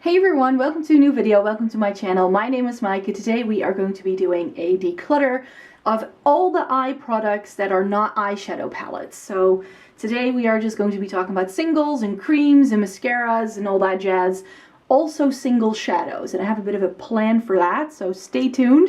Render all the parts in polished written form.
Hey everyone, welcome to a new video, welcome to my channel. My name is Mike and today we are going to be doing a declutter of all the eye products that are not eyeshadow palettes. So today we are just going to be talking about singles and creams and mascaras and all that jazz. Also single shadows, and I have a bit of a plan for that, so stay tuned.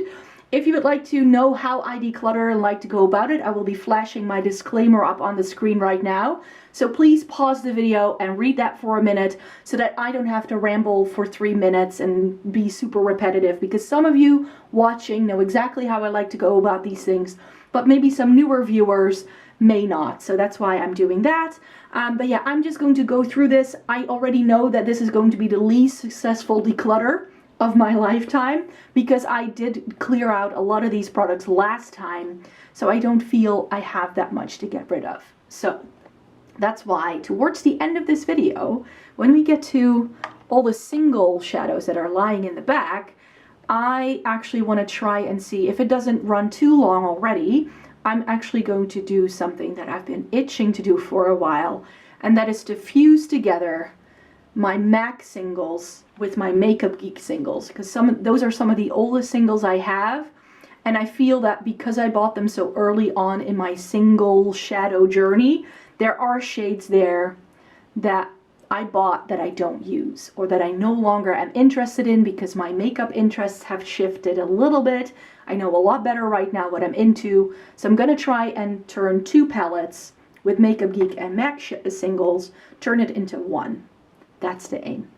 If you would like to know how I declutter and like to go about it, I will be flashing my disclaimer up on the screen right now. So please pause the video and read that for a minute so that I don't have to ramble for 3 minutes and be super repetitive, because some of you watching know exactly how I like to go about these things, but maybe some newer viewers may not. So that's why I'm doing that. But yeah, I'm just going to go through this. I already know that this is going to be the least successful declutter of my lifetime, because I did clear out a lot of these products last time, so I don't feel I have that much to get rid of. So that's why towards the end of this video, when we get to all the single shadows that are lying in the back, I actually want to try and see if it doesn't run too long already. I'm actually going to do something that I've been itching to do for a while, and that is to fuse together my MAC singles with my Makeup Geek singles, because those are some of the oldest singles I have, and I feel that because I bought them so early on in my single shadow journey, there are shades there that I bought that I don't use, or that I no longer am interested in because my makeup interests have shifted a little bit. I know a lot better right now what I'm into, so I'm gonna try and turn 2 palettes with Makeup Geek and MAC singles, turn it into one. That's the aim.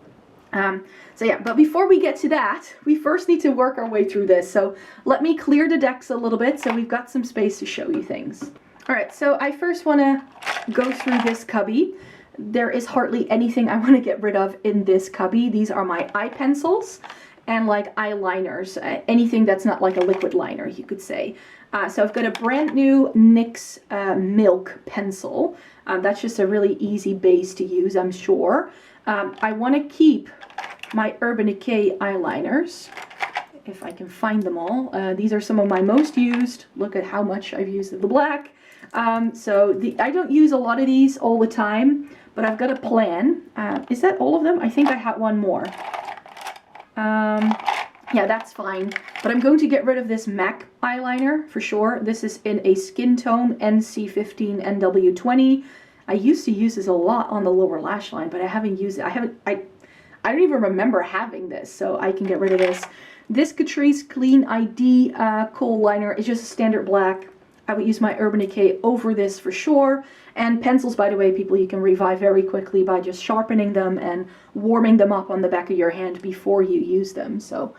So yeah, but before we get to that, we first need to work our way through this. So let me clear the decks a little bit so we've got some space to show you things. All right, so I first want to go through this cubby. There is hardly anything I want to get rid of in this cubby. These are my eye pencils and like eyeliners, anything that's not like a liquid liner, you could say. So I've got a brand new NYX Milk pencil. That's just a really easy base to use, I'm sure. I want to keep my Urban Decay eyeliners, if I can find them all. These are some of my most used. Look at how much I've used of the black. I don't use a lot of these all the time, but I've got a plan. Is that all of them? I think I had one more. Yeah, that's fine. But I'm going to get rid of this MAC eyeliner for sure. This is in a skin tone NC15 NW20. I used to use this a lot on the lower lash line, but I haven't used it. I don't even remember having this, so I can get rid of this. This Catrice Clean ID kohl liner is just a standard black. I would use my Urban Decay over this for sure. And pencils, by the way, people, you can revive very quickly by just sharpening them and warming them up on the back of your hand before you use them. So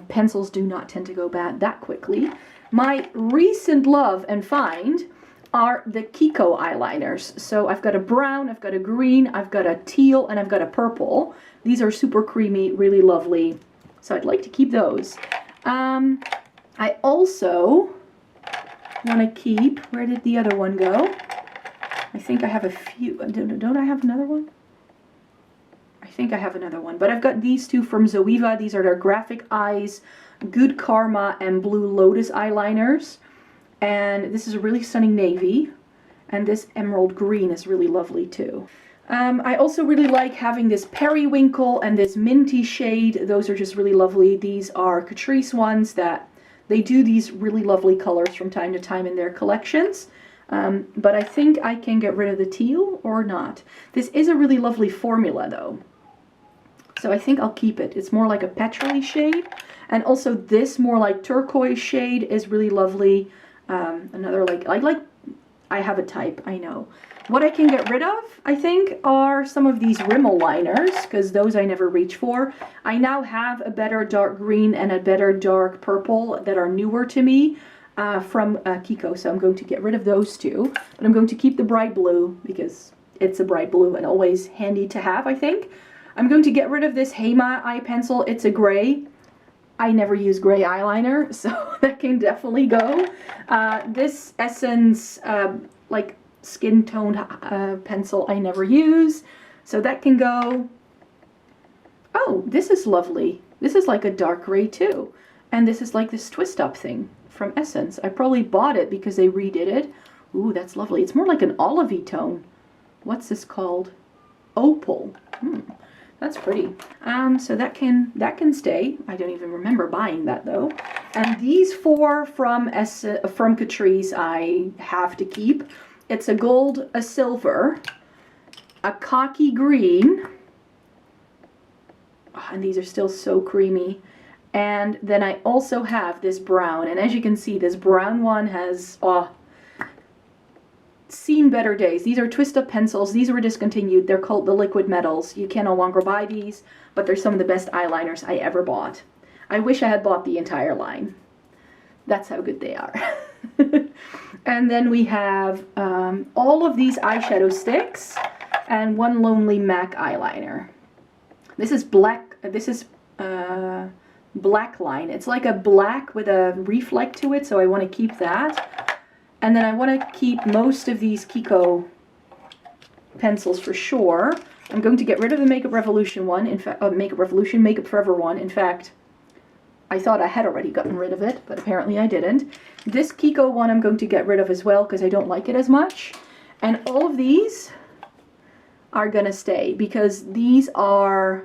pencils do not tend to go bad that quickly. My recent love and find are the Kiko eyeliners. So I've got a brown, I've got a green, I've got a teal, and I've got a purple. These are super creamy, really lovely. So I'd like to keep those. I also want to keep, where did the other one go? I think I have a few. Don't I have another one? I think I have another one. But I've got these two from Zoeva. These are their Graphic Eyes Good Karma and Blue Lotus eyeliners. And this is a really stunning navy. And this emerald green is really lovely too. I also really like having this periwinkle and this minty shade. Those are just really lovely. These are Catrice ones that they do these really lovely colors from time to time in their collections. But I think I can get rid of the teal or not. This is a really lovely formula though, so I think I'll keep it. It's more like a petrol-y shade. And also this more like turquoise shade is really lovely. Another I have a type, I know. What I can get rid of, I think, are some of these Rimmel liners, because those I never reach for. I now have a better dark green and a better dark purple that are newer to me from Kiko, so I'm going to get rid of those two. But I'm going to keep the bright blue, because it's a bright blue and always handy to have, I think. I'm going to get rid of this Hema eye pencil. It's a gray. I never use gray eyeliner, so that can definitely go. This Essence, like, skin toned pencil I never use, so that can go. Oh, this is lovely. This is like a dark gray too, and this is like this twist up thing from Essence. I probably bought it because they redid it. Ooh, that's lovely. It's more like an olivey tone. What's this called? Opal. That's pretty. So that can stay. I don't even remember buying that though. And these four from Catrice I have to keep. It's a gold, a silver, a khaki green, oh, and these are still so creamy. And then I also have this brown, and as you can see, this brown one has seen better days. These are twist up pencils. These were discontinued. They're called the liquid metals. You can no longer buy these, but they're some of the best eyeliners I ever bought. I wish I had bought the entire line. That's how good they are. And then we have all of these eyeshadow sticks and one Lonely Mac eyeliner. This is black. This is black line. It's like a black with a reflect to it, so I want to keep that. And then I want to keep most of these Kiko pencils for sure. I'm going to get rid of the Makeup Revolution one. In fact, Makeup Forever one. In fact, I thought I had already gotten rid of it, but apparently I didn't. This Kiko one I'm going to get rid of as well because I don't like it as much. And all of these are gonna stay because these are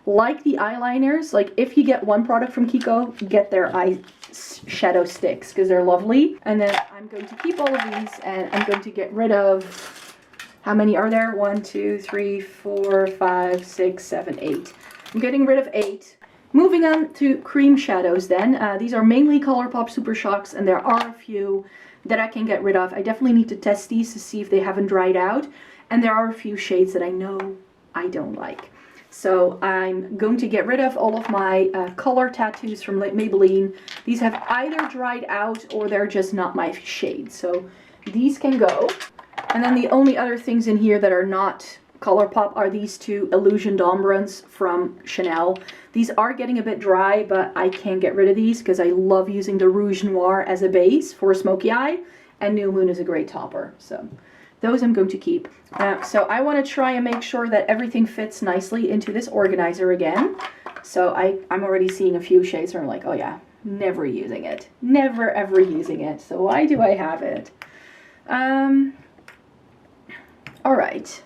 like the eyeliners. Like if you get one product from Kiko, get their eyeshadow sticks because they're lovely. And then I'm going to keep all of these and I'm going to get rid of, how many are there? 1, 2, 3, 4, 5, 6, 7, 8. I'm getting rid of 8. Moving on to cream shadows then. These are mainly ColourPop Super Shocks, and there are a few that I can get rid of. I definitely need to test these to see if they haven't dried out. And there are a few shades that I know I don't like. So I'm going to get rid of all of my color tattoos from Maybelline. These have either dried out or they're just not my shade. So these can go. And then the only other things in here that are not ColourPop are these two Illusion D'Ombres from Chanel. These are getting a bit dry, but I can't get rid of these because I love using the Rouge Noir as a base for a smoky eye, and New Moon is a great topper. So those I'm going to keep. So I want to try and make sure that everything fits nicely into this organizer again. So I'm already seeing a few shades where I'm like, oh yeah, never using it. Never ever using it. So why do I have it? All right.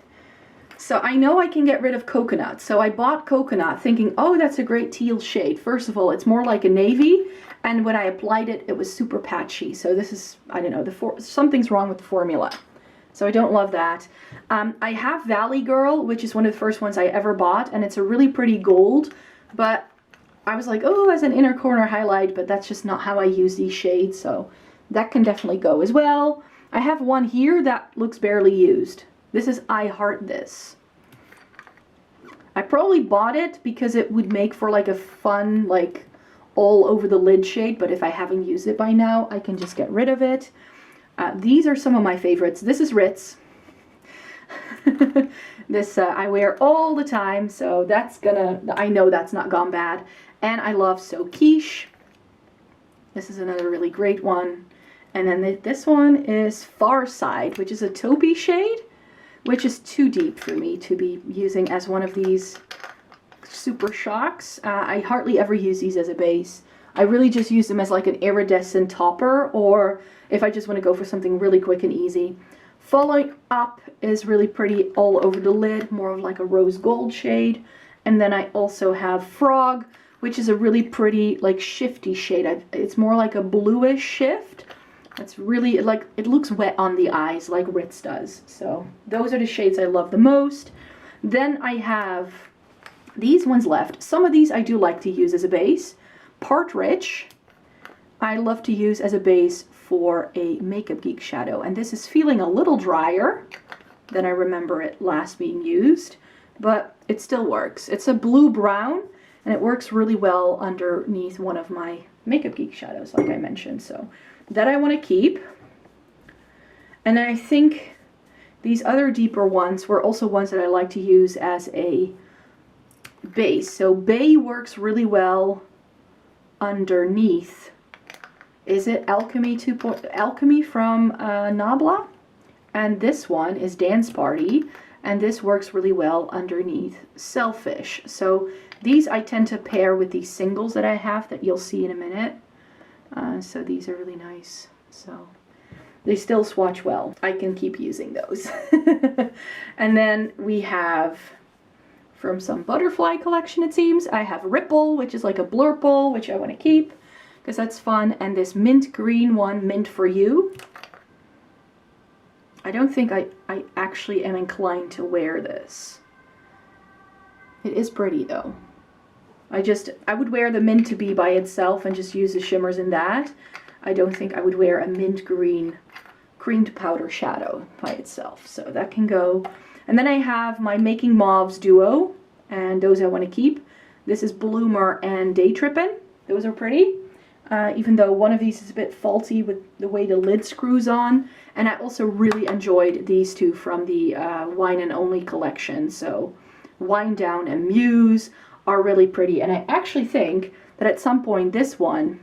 So I know I can get rid of Coconut. So I bought Coconut thinking, oh, that's a great teal shade. First of all, it's more like a navy. And when I applied it, it was super patchy. So this is, I don't know, something's wrong with the formula. So I don't love that. I have Valley Girl, which is one of the first ones I ever bought. And it's a really pretty gold. But I was like, oh, as an inner corner highlight. But that's just not how I use these shades. So that can definitely go as well. I have one here that looks barely used. This is I Heart This. I probably bought it because it would make for like a fun, like all over the lid shade, but if I haven't used it by now, I can just get rid of it. These are some of my favorites. This is Ritz. This I wear all the time, so that's gonna, I know that's not gone bad. And I love So Quiche. This is another really great one. And then this one is Far Side, which is a taupey shade, which is too deep for me to be using as one of these Super Shocks. I hardly ever use these as a base. I really just use them as like an iridescent topper, or if I just want to go for something really quick and easy. Following up is really pretty all over the lid, more of like a rose gold shade. And then I also have Frog, which is a really pretty like shifty shade. It's more like a bluish shift. It's really like, it looks wet on the eyes like Ritz does. So those are the shades I love the most. Then I have these ones left. Some of these I do like to use as a base. Partridge, I love to use as a base for a Makeup Geek shadow. And this is feeling a little drier than I remember it last being used, but it still works. It's a blue-brown, and it works really well underneath one of my Makeup Geek shadows, like I mentioned. So that I want to keep. And then I think these other deeper ones were also ones that I like to use as a base. So Bay works really well underneath. Is it Alchemy Alchemy from Nabla? And this one is Dance Party, and this works really well underneath Selfish. So these I tend to pair with these singles that I have that you'll see in a minute. So these are really nice. So they still swatch well. I can keep using those. And then we have from some butterfly collection, it seems. I have Ripple, which is like a blurple, which I want to keep because that's fun. And this mint green one, Mint for You. I don't think I actually am inclined to wear this. It is pretty though. I would wear the Mint to Be by itself and just use the shimmers in that. I don't think I would wear a mint green creamed powder shadow by itself. So that can go. And then I have my Making Mauves duo, and those I want to keep. This is Bloomer and Day Trippin'. Those are pretty. Even though one of these is a bit faulty with the way the lid screws on. And I also really enjoyed these two from the Wine and Only collection. So Wind Down and Muse are really pretty. And I actually think that at some point this one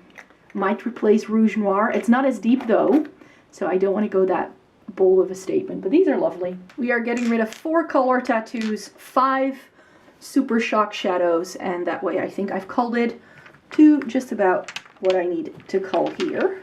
might replace Rouge Noir. It's not as deep though, so I don't want to go that bold of a statement. But these are lovely. We are getting rid of 4 color tattoos, 5 Super Shock shadows, and that way I think I've culled it to just about what I need to cull here.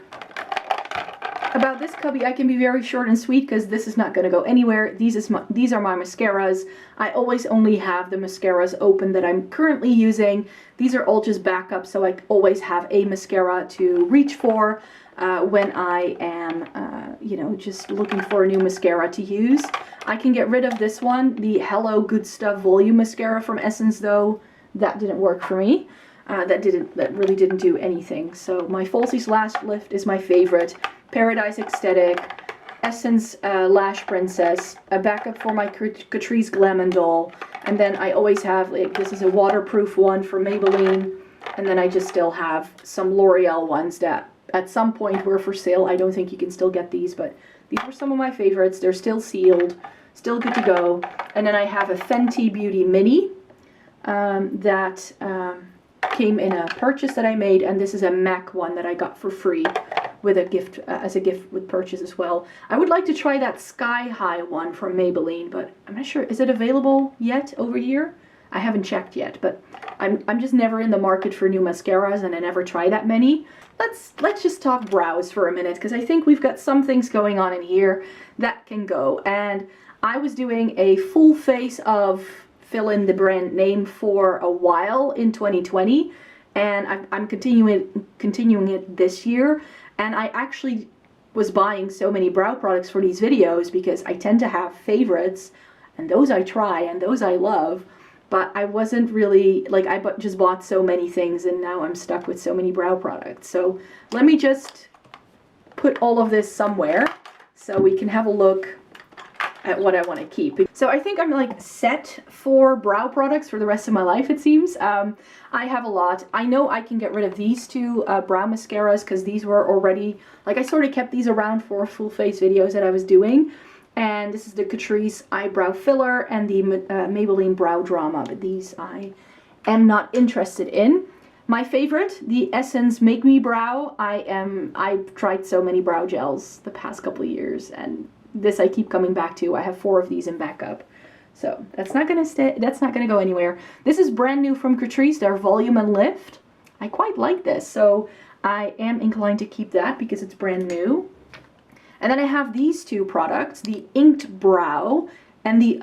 About this cubby, I can be very short and sweet because this is not going to go anywhere. These are my mascaras. I always only have the mascaras open that I'm currently using. These are all just backups, so I always have a mascara to reach for when I am, you know, just looking for a new mascara to use. I can get rid of this one, the Hello Good Stuff Volume Mascara from Essence, though. That didn't work for me. That really didn't do anything. So my Falsies Lash Lift is my favorite. Paradise Ecstatic, Essence Lash Princess, a backup for my Catrice Glam & Doll, and then I always have, like, this is a waterproof one from Maybelline, and then I just still have some L'Oreal ones that at some point were for sale. I don't think you can still get these, but these were some of my favorites. They're still sealed, still good to go. And then I have a Fenty Beauty Mini that came in a purchase that I made, and this is a MAC one that I got for free with a gift, as a gift with purchase as well. I would like to try that Sky High one from Maybelline, but I'm not sure. Is it available yet over here? I haven't checked yet, but I'm just never in the market for new mascaras, and I never try that many. Let's just talk brows for a minute, because I think we've got some things going on in here that can go. And I was doing a full face of fill in the brand name for a while in 2020, and I'm continuing it this year. And I actually was buying so many brow products for these videos because I tend to have favorites, and those I try and those I love, but I wasn't really, like, I just bought so many things, and now I'm stuck with so many brow products. So let me just put all of this somewhere so we can have a look at what I want to keep. So I think I'm like set for brow products for the rest of my life, it seems. I have a lot. I know I can get rid of these two brow mascaras because these were already, like, I sort of kept these around for full face videos that I was doing. And this is the Catrice Eyebrow Filler and the Maybelline Brow Drama, but these I am not interested in. My favorite, the Essence Make Me Brow. I've tried so many brow gels the past couple of years, and this I keep coming back to. I have 4 of these in backup. So that's not gonna stay, that's not gonna go anywhere. This is brand new from Catrice, their Volume and Lift. I quite like this, so I am inclined to keep that because it's brand new. And then I have these 2 products, the Inked Brow and the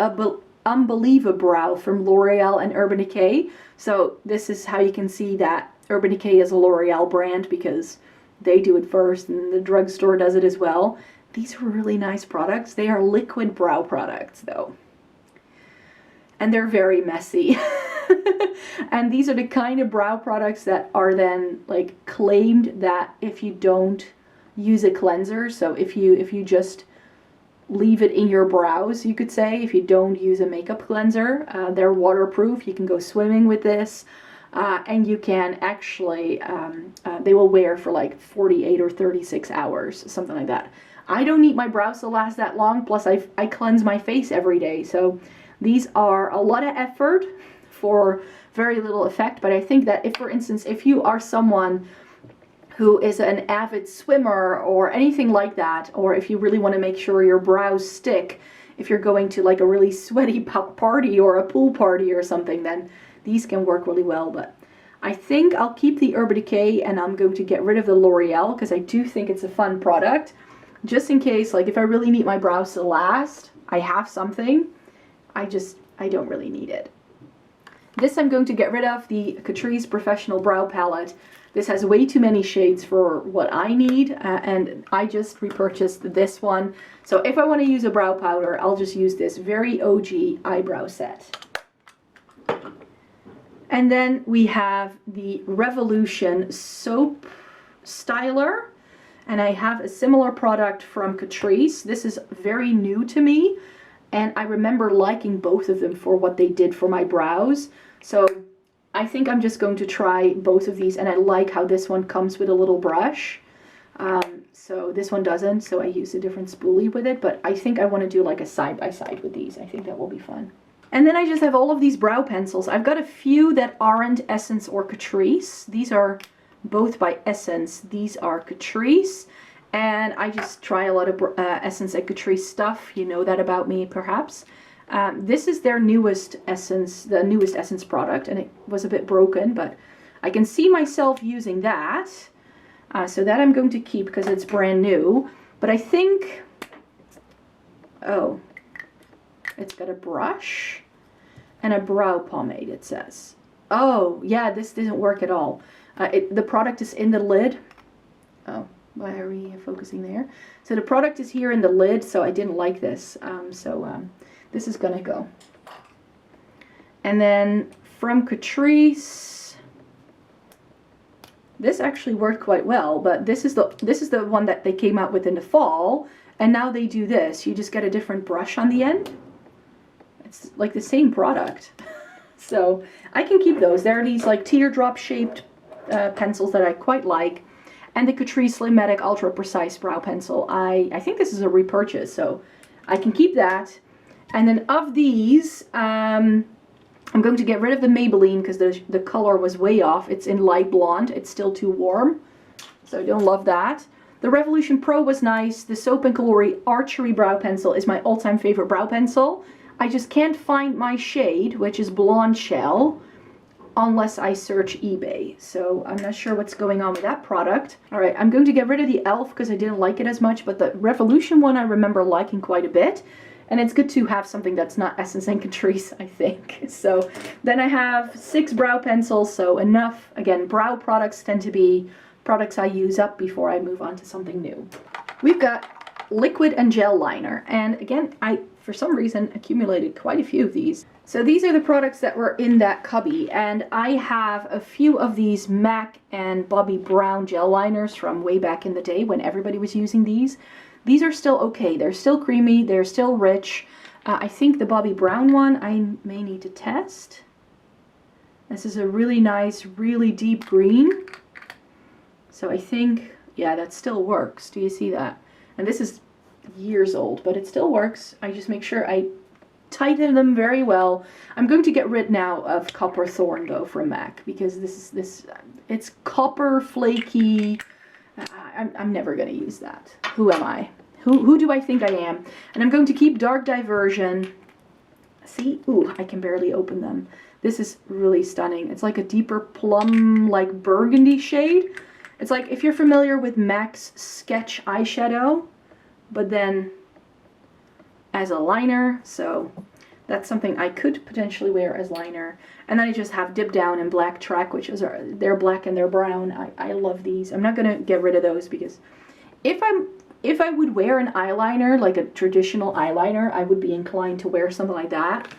Unbelievable Brow from L'Oreal and Urban Decay. So this is how you can see that Urban Decay is a L'Oreal brand because they do it first and the drugstore does it as well. These are really nice products. They are liquid brow products though. And they're very messy. And these are the kind of brow products that are then like claimed that if you don't use a cleanser, so if you just leave it in your brows, you could say, if you don't use a makeup cleanser, they're waterproof. You can go swimming with this, and you can actually, they will wear for like 48 or 36 hours, something like that. I don't need my brows to last that long, plus I cleanse my face every day, so these are a lot of effort for very little effect. But I think that if, for instance, if you are someone who is an avid swimmer or anything like that, or if you really want to make sure your brows stick, if you're going to like a really sweaty party or a pool party or something, then these can work really well. But I think I'll keep the Urban Decay and I'm going to get rid of the L'Oreal because I do think it's a fun product. Just in case, like if I really need my brows to last, I have something. I don't really need it. This I'm going to get rid of, the Catrice Professional Brow Palette. This has way too many shades for what I need, and I just repurchased this one. So if I want to use a brow powder, I'll just use this very OG eyebrow set. And then we have the Revolution Soap Styler, and I have a similar product from Catrice. This is very new to me, and I remember liking both of them for what they did for my brows. So I think I'm just going to try both of these, and I like how this one comes with a little brush. So this one doesn't, so I use a different spoolie with it, but I think I want to do like a side-by-side with these. I think that will be fun. And then I just have all of these brow pencils. I've got a few that aren't Essence or Catrice. These are both by Essence. These are Catrice. And I just try a lot of Essence and Catrice stuff. You know that about me, perhaps. This is their newest Essence, the newest Essence product. And it was a bit broken, but I can see myself using that. So that I'm going to keep because it's brand new. But I think... Oh... It's got a brush and a brow pomade, it says. Oh, yeah, this doesn't work at all. The product is in the lid. Oh, why are we focusing there? So the product is here in the lid, so I didn't like this. This is gonna go. And then from Catrice, this actually worked quite well, but this is the one that they came out with in the fall, and now they do this. You just get a different brush on the end. It's like the same product. So I can keep those. There are these like teardrop shaped pencils that I quite like. And the Catrice Slimatic Ultra Precise Brow Pencil. I think this is a repurchase, so I can keep that. And then of these, I'm going to get rid of the Maybelline because the color was way off. It's in light blonde. It's still too warm, so I don't love that. The Revolution Pro was nice. The Soap & Glory Archery Brow Pencil is my all-time favorite brow pencil. I just can't find my shade, which is Blonde Shell, unless I search eBay. So I'm not sure what's going on with that product. All right, I'm going to get rid of the e.l.f. because I didn't like it as much, but the Revolution one I remember liking quite a bit. And it's good to have something that's not Essence and Catrice, I think. So then I have 6 brow pencils, so enough. Again, brow products tend to be products I use up before I move on to something new. We've got liquid and gel liner, and again, I for some reason accumulated quite a few of these. So these are the products that were in that cubby, and I have a few of these MAC and Bobbi Brown gel liners from way back in the day when everybody was using these. These are still okay. They're still creamy, they're still rich. I think the Bobbi Brown one I may need to test. This is a really nice, really deep green. So I think, yeah, that still works. Do you see that? And this is years old, but it still works. I just make sure I tighten them very well. I'm going to get rid now of Copper Thorn though from MAC because it's copper flaky. I'm never going to use that. Who am I? Who do I think I am? And I'm going to keep Dark Diversion. See? Ooh, I can barely open them. This is really stunning. It's like a deeper plum, like burgundy shade. It's like if you're familiar with MAC's Sketch eyeshadow, but then as a liner, so that's something I could potentially wear as liner. And then I just have Dip Down and Black Track, which is they're black and they're brown. I love these. I'm not gonna get rid of those because if I would wear an eyeliner, like a traditional eyeliner, I would be inclined to wear something like that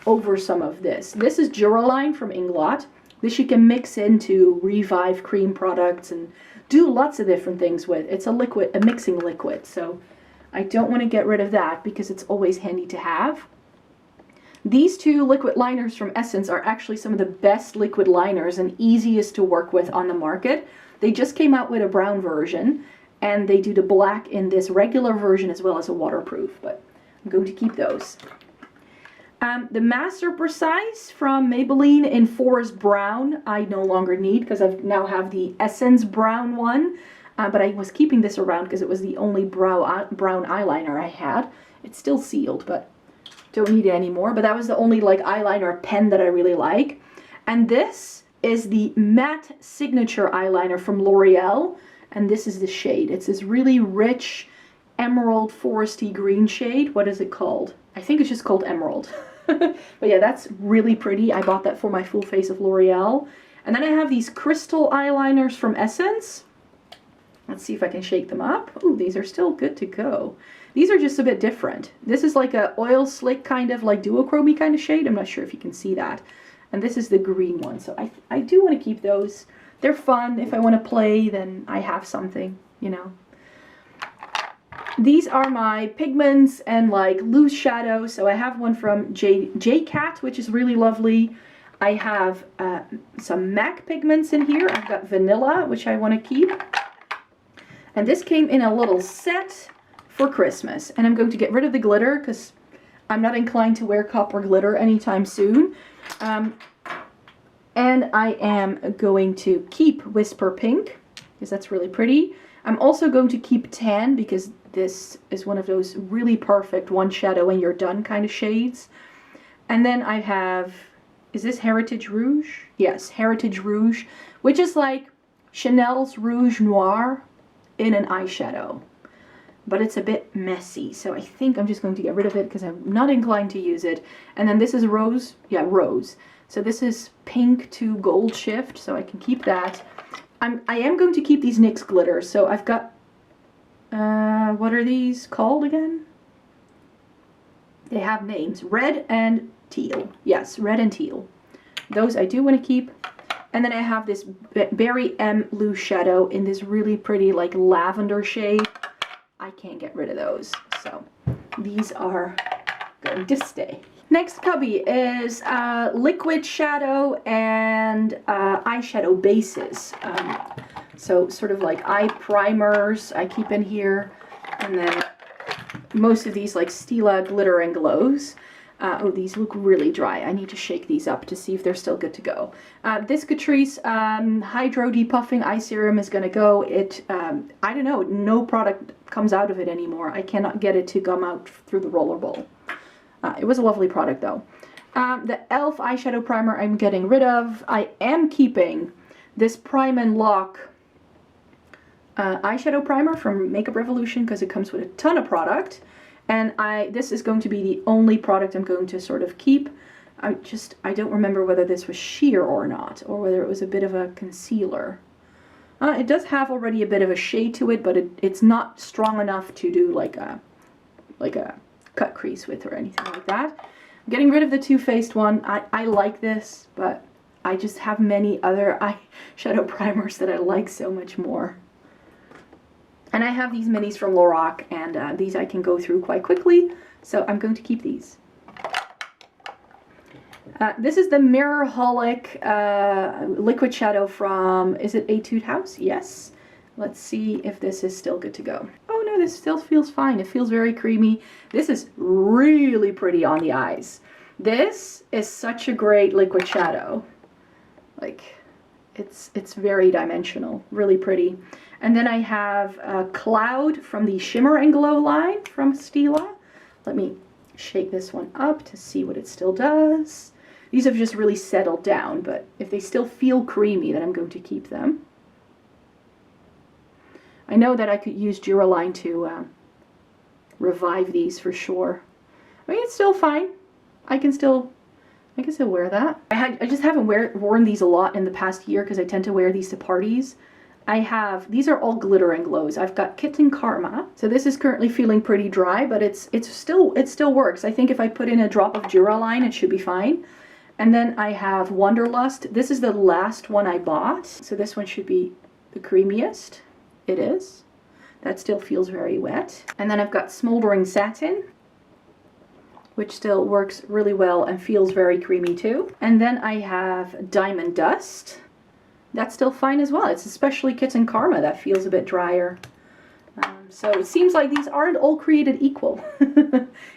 over some of this. This is Duraline from Inglot. This you can mix into Revive cream products and do lots of different things with. It's a liquid, a mixing liquid, so I don't want to get rid of that because it's always handy to have. These 2 liquid liners from Essence are actually some of the best liquid liners and easiest to work with on the market. They just came out with a brown version, and they do the black in this regular version as well as a waterproof, but I'm going to keep those. The Master Precise from Maybelline in Forest Brown, I no longer need because I now have the Essence Brown one. But I was keeping this around because it was the only brown eyeliner I had. It's still sealed, but don't need it anymore. But that was the only like eyeliner pen that I really like. And this is the Matte Signature eyeliner from L'Oreal. And this is the shade. It's this really rich emerald foresty green shade. What is it called? I think it's just called Emerald. But yeah, that's really pretty. I bought that for my full face of L'Oreal. And then I have these crystal eyeliners from Essence. Let's see if I can shake them up. Oh, these are still good to go. These are just a bit different. This is like a oil slick kind of like duochrome kind of shade. I'm not sure if you can see that. And this is the green one. So I do want to keep those. They're fun. If I want to play, then I have something, you know. These are my pigments and like loose shadows. So I have one from J-Cat, which is really lovely. I have some MAC pigments in here. I've got vanilla, which I want to keep. And this came in a little set for Christmas. And I'm going to get rid of the glitter because I'm not inclined to wear copper glitter anytime soon. And I am going to keep Whisper Pink because that's really pretty. I'm also going to keep Tan because this is one of those really perfect one shadow and you're done kind of shades. And then I have, is this Heritage Rouge? Yes, Heritage Rouge, which is like Chanel's Rouge Noir in an eyeshadow. But it's a bit messy, so I think I'm just going to get rid of it because I'm not inclined to use it. And then this is Rose, yeah, Rose. So this is pink to gold shift, so I can keep that. I am going to keep these NYX glitters, so I've got, what are these called again? They have names, red and teal. Yes, red and teal. Those I do want to keep. And then I have this Berry M loose shadow in this really pretty like lavender shade. I can't get rid of those, so these are going to stay. Next cubby is liquid shadow and eyeshadow bases. So sort of like eye primers I keep in here, and then most of these like Stila glitter and glows. Oh, these look really dry. I need to shake these up to see if they're still good to go. This Catrice Hydro Depuffing Eye Serum is going to go. I don't know, no product comes out of it anymore. I cannot get it to come out through the roller bowl. It was a lovely product though. The e.l.f. eyeshadow primer I'm getting rid of. I am keeping this Prime and Lock eyeshadow primer from Makeup Revolution because it comes with a ton of product. And this is going to be the only product I'm going to sort of keep. I don't remember whether this was sheer or not, or whether it was a bit of a concealer. It does have already a bit of a shade to it, but it's not strong enough to do like a cut crease with or anything like that. I'm getting rid of the Too Faced one. I like this, but I just have many other eyeshadow primers that I like so much more. And I have these minis from Lorac, and these I can go through quite quickly, so I'm going to keep these. This is the Mirrorholic liquid shadow from, is it Etude House? Yes. Let's see if this is still good to go. Oh no, this still feels fine. It feels very creamy. This is really pretty on the eyes. This is such a great liquid shadow. Like, it's very dimensional, really pretty. And then I have Cloud from the Shimmer and Glow line from Stila. Let me shake this one up to see what it still does. These have just really settled down, but if they still feel creamy, then I'm going to keep them. I know that I could use Duraline to revive these for sure. I mean, it's still fine. I can still wear that. I just haven't worn these a lot in the past year because I tend to wear these to parties. These are all glitter and glows. I've got Kitten Karma. So this is currently feeling pretty dry, but it still works. I think if I put in a drop of Duraline, it should be fine. And then I have Wanderlust. This is the last one I bought. So this one should be the creamiest. It is. That still feels very wet. And then I've got Smoldering Satin, which still works really well and feels very creamy too. And then I have Diamond Dust. That's still fine as well. It's especially Kitten Karma that feels a bit drier. So it seems like these aren't all created equal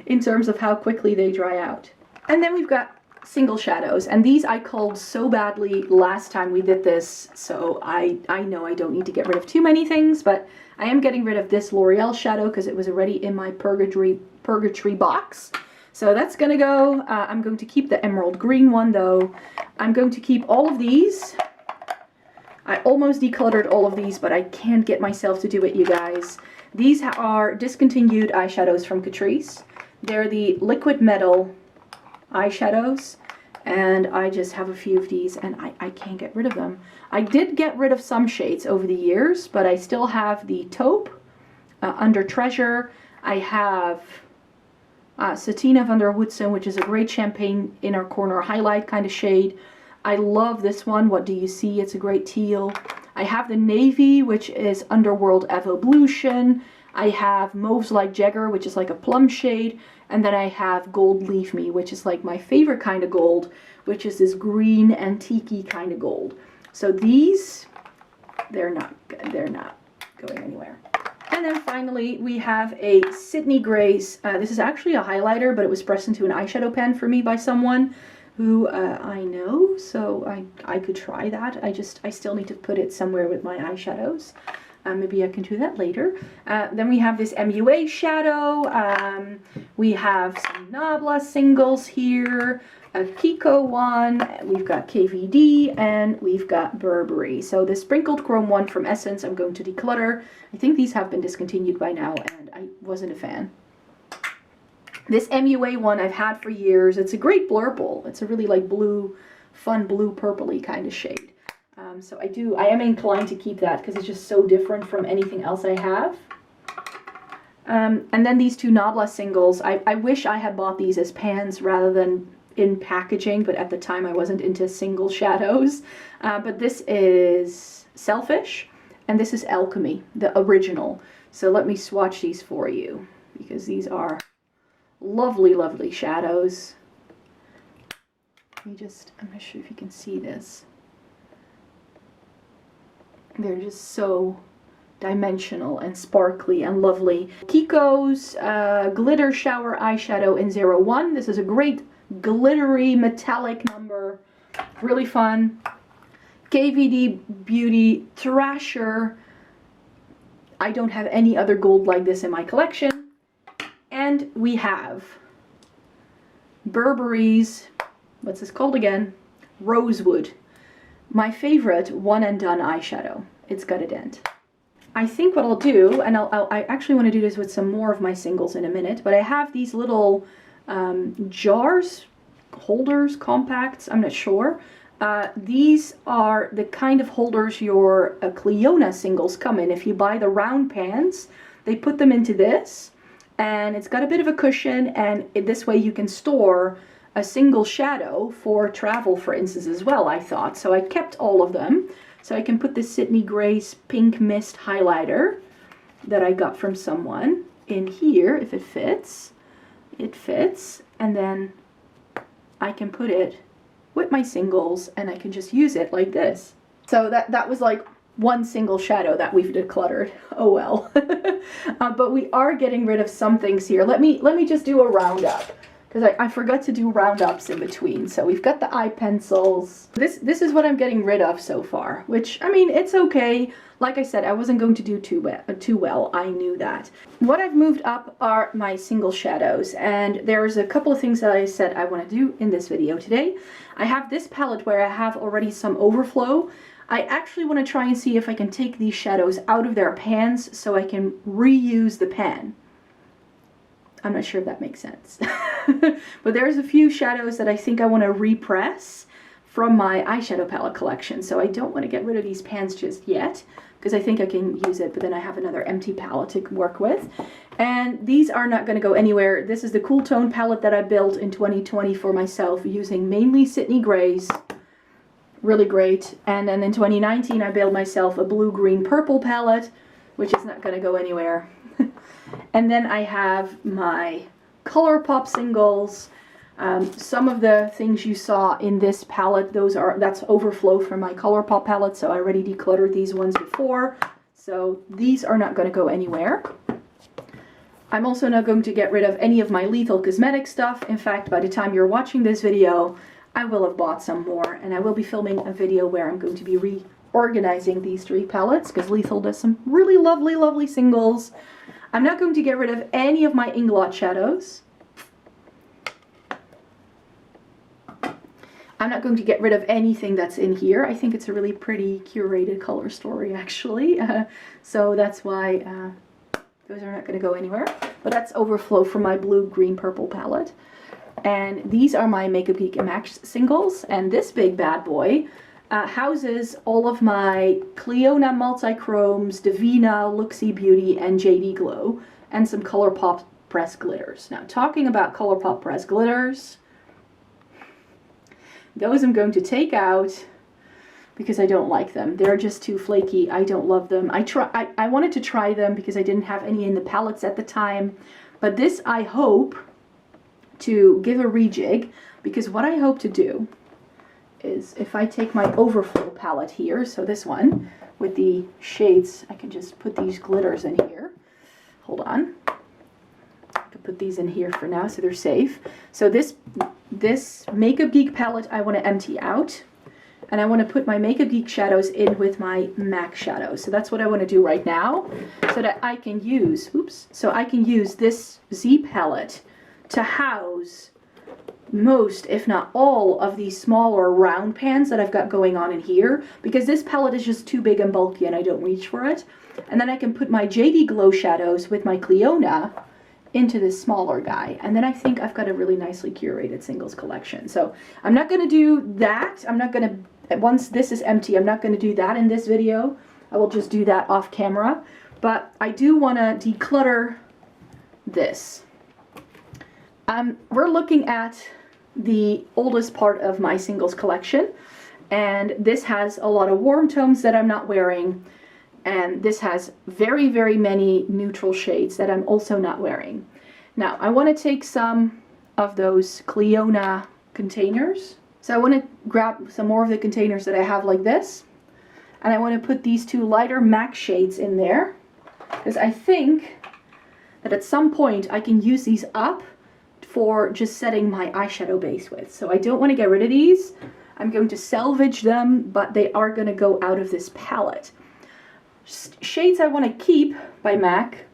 in terms of how quickly they dry out. And then we've got single shadows, and these I culled so badly last time we did this, so I know I don't need to get rid of too many things, but I am getting rid of this L'Oreal shadow because it was already in my Purgatory box. So that's gonna go. I'm going to keep the emerald green one though. I'm going to keep all of these. I almost decluttered all of these, but I can't get myself to do it, you guys. These are discontinued eyeshadows from Catrice. They're the Liquid Metal eyeshadows. And I just have a few of these, and I can't get rid of them. I did get rid of some shades over the years, but I still have the taupe under Treasure. I have Satina van der Woodsen, which is a great champagne inner corner highlight kind of shade. I love this one, What Do You See? It's a great teal. I have the navy, which is Underworld Evolution. I have Mauves Like Jagger, which is like a plum shade. And then I have Gold Leave Me, which is like my favorite kind of gold, which is this green antique-y kind of gold. So these, they're not going anywhere. And then finally, we have a Sydney Grace. This is actually a highlighter, but it was pressed into an eyeshadow pen for me by someone who I know, so I could try that. I still need to put it somewhere with my eyeshadows. Maybe I can do that later. Then we have this MUA shadow. We have some Nabla singles here, a Kiko one, we've got KVD, and we've got Burberry. So the sprinkled chrome one from Essence, I'm going to declutter. I think these have been discontinued by now, and I wasn't a fan. This MUA one I've had for years. It's a great blurple. It's a really like blue, fun blue purpley kind of shade. So I am inclined to keep that because it's just so different from anything else I have. And then these two Nabla singles. I wish I had bought these as pans rather than in packaging, but at the time I wasn't into single shadows. But this is Selfish, and this is Alchemy, the original. So let me swatch these for you, because these are lovely, lovely shadows. I'm not sure if you can see this. They're just so dimensional and sparkly and lovely. Kiko's Glitter Shower Eyeshadow in 01. This is a great glittery metallic number. Really fun. KVD Beauty Thrasher. I don't have any other gold like this in my collection. And we have Burberry's, what's this called again? Rosewood. My favorite one and done eyeshadow. It's got a dent. I think what I'll do, and I actually want to do this with some more of my singles in a minute, but I have these little jars, holders, compacts, I'm not sure. These are the kind of holders your Cliona singles come in. If you buy the round pans, they put them into this, and it's got a bit of a cushion, and this way you can store a single shadow for travel, for instance, as well, I thought. So I kept all of them. So I can put this Sydney Grace Pink Mist highlighter that I got from someone in here, if it fits. It fits. And then I can put it with my singles, and I can just use it like this. So that was like one single shadow that we've decluttered. Oh well. But we are getting rid of some things here. Let me just do a roundup, because I forgot to do roundups in between. So we've got the eye pencils. This is what I'm getting rid of so far, which, I mean, it's okay. Like I said, I wasn't going to do too well. I knew that. What I've moved up are my single shadows, and there's a couple of things that I said I want to do in this video today. I have this palette where I have already some overflow. I actually want to try and see if I can take these shadows out of their pans so I can reuse the pan. I'm not sure if that makes sense. But there's a few shadows that I think I want to repress from my eyeshadow palette collection. So I don't want to get rid of these pans just yet, because I think I can use it, but then I have another empty palette to work with. And these are not going to go anywhere. This is the Cool Tone palette that I built in 2020 for myself using mainly Sydney Grace. Really great. And then in 2019 I built myself a blue, green, purple palette, which is not going to go anywhere. And then I have my ColourPop singles. Some of the things you saw in this palette, that's overflow from my ColourPop palette, so I already decluttered these ones before. So these are not going to go anywhere. I'm also not going to get rid of any of my Lethal Cosmetic stuff. In fact, by the time you're watching this video, I will have bought some more, and I will be filming a video where I'm going to be reorganizing these three palettes, because Lethal does some really lovely, lovely singles. I'm not going to get rid of any of my Inglot shadows. I'm not going to get rid of anything that's in here. I think it's a really pretty curated color story, actually. So that's why those are not going to go anywhere. But that's overflow from my blue, green, purple palette. And these are my Makeup Geek Max singles, and this big bad boy houses all of my Cliona Multichromes, Divina, Luxie Beauty, and JD Glow, and some ColourPop press glitters. Now, talking about ColourPop press glitters, those I'm going to take out because I don't like them. They're just too flaky. I don't love them. I wanted to try them because I didn't have any in the palettes at the time, but this I hope to give a rejig, because what I hope to do is, if I take my overflow palette here, so this one with the shades, I can just put these glitters in here. Hold on. I can put these in here for now so they're safe. So this Makeup Geek palette I want to empty out, and I want to put my Makeup Geek shadows in with my MAC shadows. So that's what I want to do right now, so that I can use, so I can use this Z palette to house most, if not all, of these smaller round pans that I've got going on in here, because this palette is just too big and bulky and I don't reach for it. And then I can put my JD Glow shadows with my Cliona into this smaller guy, and then I think I've got a really nicely curated singles collection. So I'm not going to do that. I'm not going to, once this is empty, I'm not going to do that in this video. I will just do that off camera. But I do want to declutter this. We're looking at the oldest part of my singles collection, and this has a lot of warm tones that I'm not wearing, and this has very, very many neutral shades that I'm also not wearing. Now, I want to take some of those Cliona containers. So I want to grab some more of the containers that I have like this, and I want to put these two lighter MAC shades in there, because I think that at some point I can use these up for just setting my eyeshadow base with. So I don't want to get rid of these. I'm going to salvage them, but they are going to go out of this palette. Shades I want to keep by MAC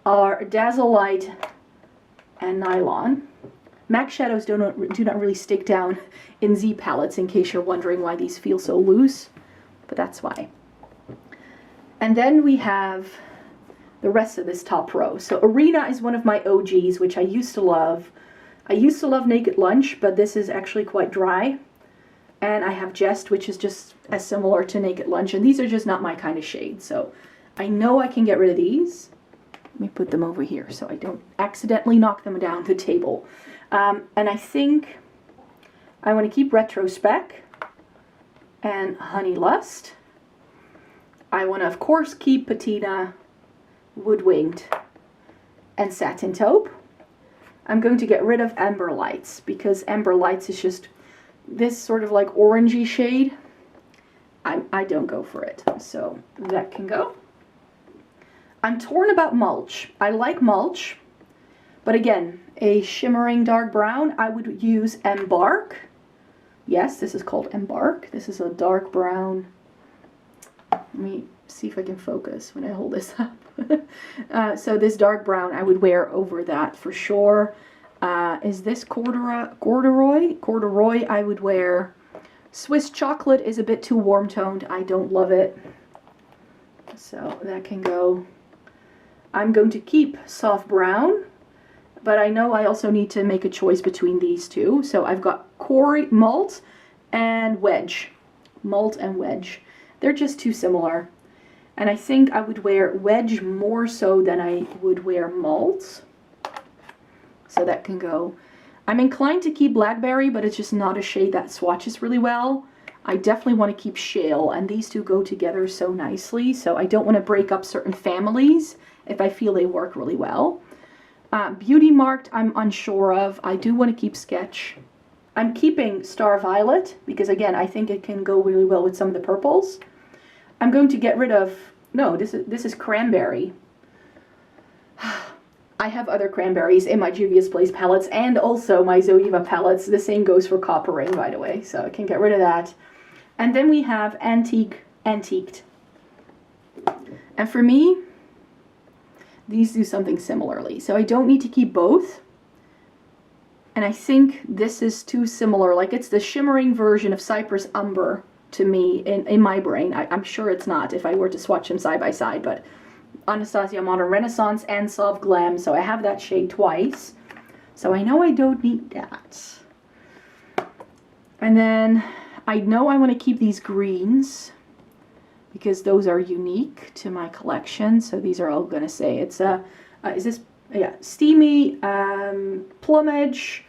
are Dazzle Light and Nylon. MAC shadows do not really stick down in Z palettes, in case you're wondering why these feel so loose, but that's why. And then we have the rest of this top row. So Arena is one of my OGs, which I used to love. I used to love Naked Lunch, but this is actually quite dry. And I have Jest, which is just as similar to Naked Lunch, and these are just not my kind of shade. So I know I can get rid of these. Let me put them over here so I don't accidentally knock them down the table. And I think I want to keep Retrospec and Honey Lust. I want to, of course, keep Patina, Woodwinged, and Satin Taupe. I'm going to get rid of Amber Lights, because Amber Lights is just this sort of like orangey shade. I don't go for it, so that can go. I'm torn about Mulch. I like Mulch, but again, a shimmering dark brown, I would use Embark. Yes, this is called Embark. This is a dark brown. Let me see if I can focus when I hold this up. So this dark brown I would wear over that for sure. Is this corduroy? Corduroy I would wear. Swiss Chocolate is a bit too warm toned. I don't love it. So that can go. I'm going to keep Soft Brown, but I know I also need to make a choice between these two. So I've got Malt and Wedge. Malt and Wedge. They're just too similar. And I think I would wear Wedge more so than I would wear Malt. So that can go. I'm inclined to keep Blackberry, but it's just not a shade that swatches really well. I definitely want to keep Shale, and these two go together so nicely. So I don't want to break up certain families if I feel they work really well. Beauty Marked, I'm unsure of. I do want to keep Sketch. I'm keeping Star Violet, because again, I think it can go really well with some of the purples. I'm going to get rid of, no, this is Cranberry. I have other cranberries in my Juvia's Place palettes and also my Zoeva palettes. The same goes for Copper Ring, by the way, so I can get rid of that. And then we have Antiqued. And for me, these do something similarly. So I don't need to keep both. And I think this is too similar. Like, it's the shimmering version of Cypress Umber to me in my brain. I'm sure it's not if I were to swatch them side by side, but Anastasia Modern Renaissance and Soft Glam, so I have that shade twice. So I know I don't need that. And then I know I want to keep these greens because those are unique to my collection. So these are all going to say it's is this, yeah, steamy, plumage,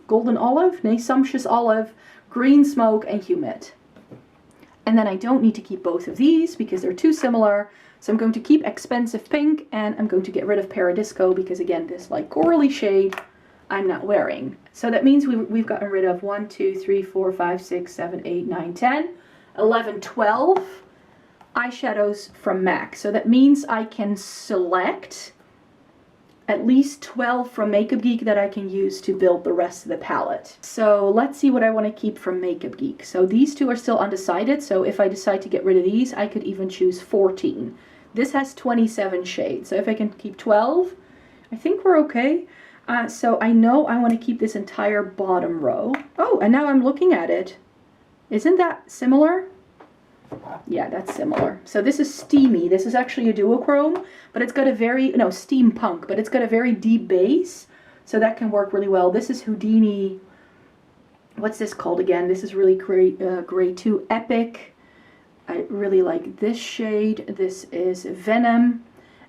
golden olive, nay, sumptuous olive, green smoke, and humid. And then I don't need to keep both of these because they're too similar. So I'm going to keep expensive pink, and I'm going to get rid of Paradisco because, again, this like corally shade I'm not wearing. So that means we've gotten rid of 1, 2, 3, 4, 5, 6, 7, 8, 9, 10, 11, 12 eyeshadows from MAC. So that means I can select at least 12 from Makeup Geek that I can use to build the rest of the palette. So let's see what I want to keep from Makeup Geek. So these two are still undecided. So if I decide to get rid of these, I could even choose 14. This has 27 shades. So if I can keep 12, I think we're okay. So I know I want to keep this entire bottom row. Oh, and now I'm looking at it. Isn't that similar? Yeah, that's similar. So this is steamy. This is actually a duochrome, but it's got a very, no, steampunk, but it's got a very deep base. So that can work really well. This is Houdini. What's this called again? This is really great, gray too. Epic. I really like this shade. This is Venom.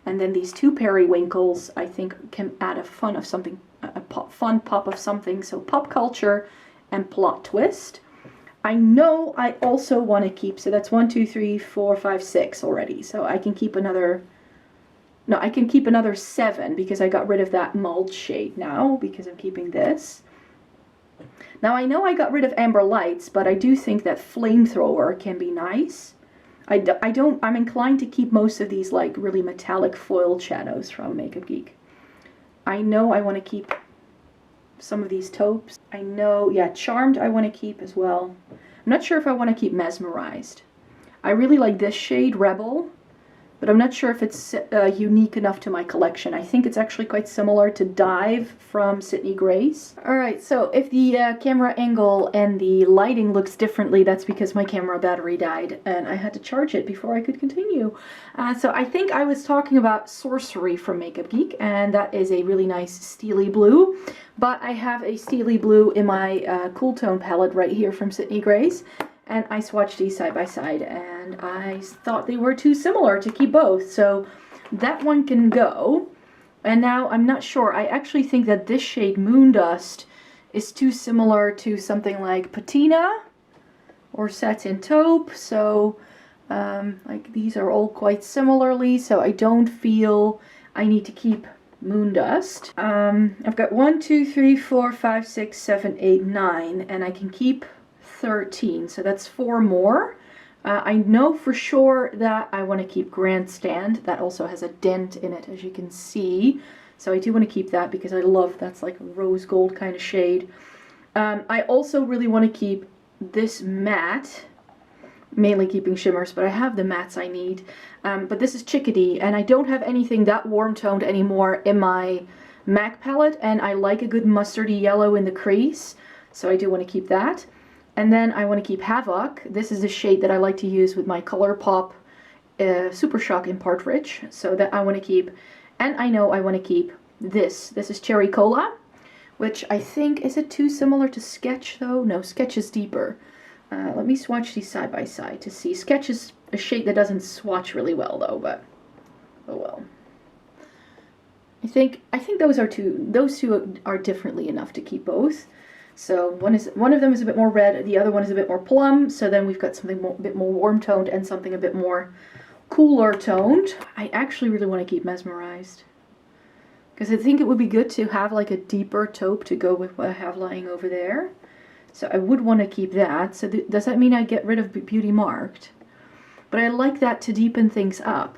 And then these two periwinkles, I think, can add a fun of something, fun pop of something. So pop culture and plot twist. I know I also want to keep, so that's 1, 2, 3, 4, 5, 6 already. So I can keep another, no, I can keep another 7 because I got rid of that mulled shade now because I'm keeping this. Now I know I got rid of Amber Lights, but I do think that Flamethrower can be nice. I'm inclined to keep most of these like really metallic foiled shadows from Makeup Geek. I know I want to keep some of these taupes. I know, yeah, Charmed I want to keep as well. I'm not sure if I want to keep Mesmerized. I really like this shade, Rebel, but I'm not sure if it's unique enough to my collection. I think it's actually quite similar to Dive from Sydney Grace. Alright, so if the camera angle and the lighting looks differently, that's because my camera battery died and I had to charge it before I could continue. So I think I was talking about Sorcery from Makeup Geek, and that is a really nice steely blue. But I have a steely blue in my Cool Tone palette right here from Sydney Grace. And I swatched these side by side, and I thought they were too similar to keep both. So that one can go. And now I'm not sure. I actually think that this shade, Moondust, is too similar to something like Patina or Satin Taupe. So like these are all quite similarly. So I don't feel I need to keep Moondust. I've got 1, 2, 3, 4, 5, 6, 7, 8, 9, and I can keep 13, so that's 4 more. I know for sure that I want to keep Grandstand. That also has a dent in it, as you can see. So I do want to keep that because I love, that's like a rose gold kind of shade. I also really want to keep this matte, mainly keeping shimmers, but I have the mattes I need. But this is Chickadee, and I don't have anything that warm toned anymore in my MAC palette, and I like a good mustardy yellow in the crease, so I do want to keep that. And then I want to keep Havoc. This is a shade that I like to use with my ColourPop Super Shock in Partridge. So that I want to keep. And I know I want to keep this. This is Cherry Cola, which I think, is it too similar to Sketch though? No, Sketch is deeper. Let me swatch these side by side to see. Sketch is a shade that doesn't swatch really well though, but oh well. I think those two are differently enough to keep both. So one of them is a bit more red, the other one is a bit more plum. So then we've got something a bit more warm toned and something a bit more cooler toned. I actually really want to keep Mesmerized because I think it would be good to have like a deeper taupe to go with what I have lying over there. So I would want to keep that. So does that mean I get rid of Beauty Marked? But I like that to deepen things up,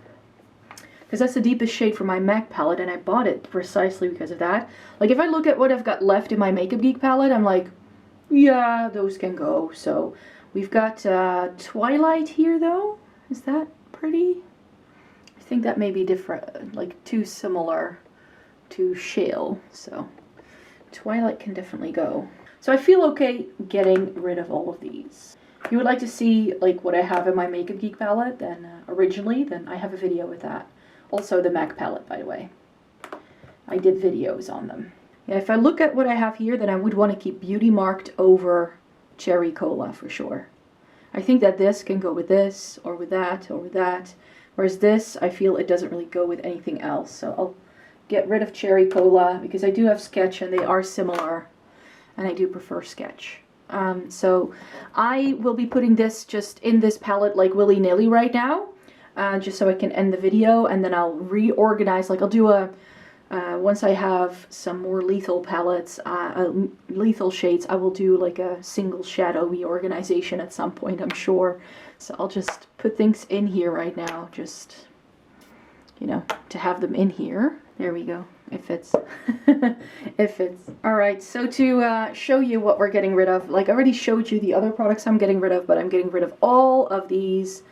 because that's the deepest shade for my MAC palette, and I bought it precisely because of that. Like, if I look at what I've got left in my Makeup Geek palette, I'm like, yeah, those can go. So we've got Twilight here, though. Is that pretty? I think that may be different, like too similar to Shale. So Twilight can definitely go. So I feel okay getting rid of all of these. If you would like to see like what I have in my Makeup Geek palette, then originally, then I have a video with that. Also the MAC palette, by the way. I did videos on them. Yeah, if I look at what I have here, then I would want to keep Beauty Marked over Cherry Cola for sure. I think that this can go with this, or with that, or with that. Whereas this, I feel it doesn't really go with anything else. So I'll get rid of Cherry Cola, because I do have Sketch and they are similar. And I do prefer Sketch. So I will be putting this just in this palette like willy-nilly right now. Just so I can end the video, and then I'll reorganize. Like I'll do a, once I have some more lethal palettes, lethal shades, I will do like a single shadow reorganization at some point, I'm sure. So I'll just put things in here right now, just, you know, to have them in here. There we go. It fits. It fits. Alright, so to show you what we're getting rid of, like I already showed you the other products I'm getting rid of, but I'm getting rid of all of these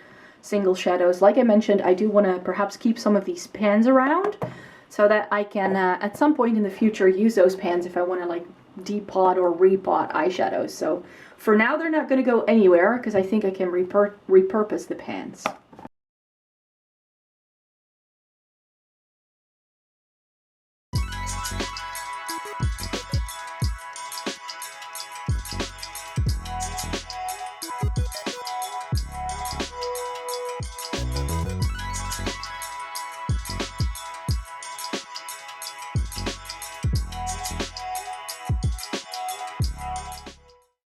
single shadows. Like I mentioned, I do want to perhaps keep some of these pans around so that I can at some point in the future use those pans if I want to like depot or repot eyeshadows. So for now they're not going to go anywhere because I think I can repurpose the pans.